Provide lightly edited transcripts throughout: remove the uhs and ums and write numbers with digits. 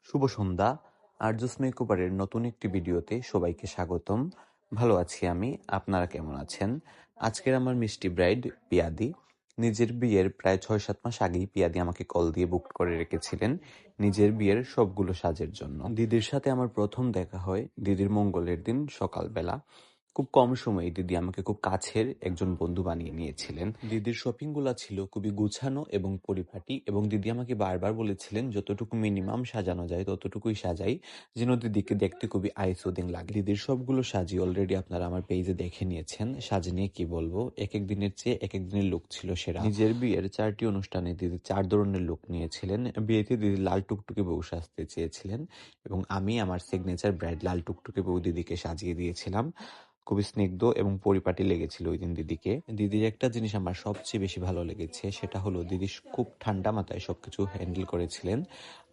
শুভ সন্ধ্যা। আরজুস মেকওভারের নতুন একটি ভিডিওতে সবাইকে স্বাগতম। ভালো আছি আমি, আপনারা কেমন আছেন? আজকের আমার মিষ্টি ব্রাইড পিয়াদি। নিজের বিয়ের প্রায় ৬-৭ মাস আগেই পিয়াদি আমাকে কল দিয়ে বুক করে রেখেছিলেন নিজের বিয়ের সবগুলো সাজের জন্য। দিদির সাথে আমার প্রথম দেখা হয় দিদির মঙ্গলের দিন সকালবেলা। খুব কম সময়ে দিদি আমাকে খুব কাছের একজন বন্ধু বানিয়ে নিয়েছিলেন। দিদির শপিং গুলা ছিল খুবই গুছানো এবং পরিপাটি, এবং দিদি আমাকে বারবার বলেছিলেন যতটুকু মিনিমাম সাজানো যায় ততটুকুই সাজাই, যেন দিদিকে দেখতে খুবই আই সুদিং লাগে। দিদির সবগুলো সাজি অলরেডি আপনারা আমার পেজে দেখে নিয়েছেন। সাজ নিয়ে কি বলবো, এক এক দিনের চেয়ে এক এক দিনের লুক ছিল সেরা। নিজের বিয়ের 4টি অনুষ্ঠানে দিদি 4 ধরনের লুক নিয়েছিলেন। বিয়েতে দিদি লাল টুকটুকে বউ সাজতে চেয়েছিলেন, এবং আমি আমার সিগনেচার ব্রাইড লাল টুকটুকে বউ দিদিকে সাজিয়ে দিয়েছিলাম। খুবই স্নিগ্ধ এবং পরিপাটি লেগেছিল ওই দিন দিদিকে। দিদির একটা জিনিস আমার সবচেয়ে বেশি ভালো লেগেছে, সেটা হলো দিদি খুব ঠান্ডা মাথায় সবকিছু হ্যান্ডেল করেছিলেন।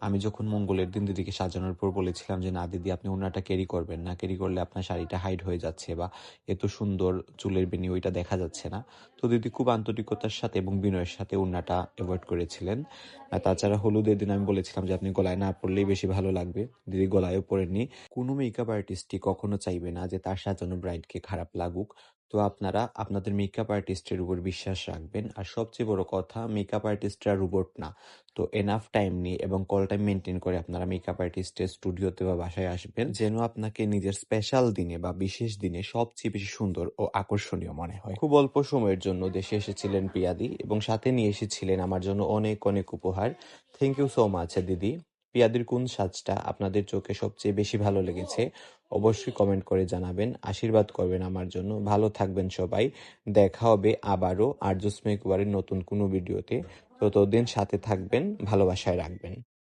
আমি যখন মঙ্গলের দিন দিদিকে সাজানোর পর বলেছিলাম যে, না দিদি আপনি ওনাটা ক্যারি করবেন না, ক্যারি করলে আপনার শাড়িটা হাইড হয়ে যাচ্ছে বা এত সুন্দর চুলের বেনি ওইটা দেখা যাচ্ছে না। তো দিদি খুব আন্তরিকতার সাথে এবং বিনয়ের সাথে ওনাটা অ্যাভয়েড করেছিলেন। আর তাছাড়া হলুদের দিন আমি বলেছিলাম যে আপনি গলায় না পরলেই বেশি ভালো লাগবে, দিদি গলায়ও পরেননি। কোনো মেকআপ আর্টিস্টই কখনো চাইবে না যে তার সাজানো ব্রাইডকে খারাপ লাগুক। তো আপনারা আপনাদের মেকআপ আর্টিস্টের উপর বিশ্বাস রাখবেন। আর সবচেয়ে বড় কথা, মেকআপ আর্টিস্টরা রোবট না। তো এনাফ টাইম নিয়ে এবং কল টাইম মেনটেন করে আপনারা মেকআপ আর্টিস্টের স্টুডিওতে বা বাসায় আসবেন, যেন আপনাকে নিজের স্পেশাল দিনে বা বিশেষ দিনে সবচেয়ে বেশি সুন্দর ও আকর্ষণীয় মনে হয়। খুব অল্প সময়ের জন্য দেশে এসেছিলেন পিয়াদি, এবং সাথে নিয়ে এসেছিলেন আমার জন্য অনেক অনেক উপহার। থ্যাংক ইউ সো মাচ দিদি। পিয়াদির কোন সাজটা আপনাদের চোখে সবচেয়ে বেশি ভালো লেগেছে অবশ্যই কমেন্ট করে জানাবেন। আশীর্বাদ করবেন আমার জন্য। ভালো থাকবেন সবাই। দেখা হবে আবারও আরজুস মেকওভারের নতুন কোনো ভিডিওতে। ততদিন সাথে থাকবেন, ভালোবাসায় রাখবেন।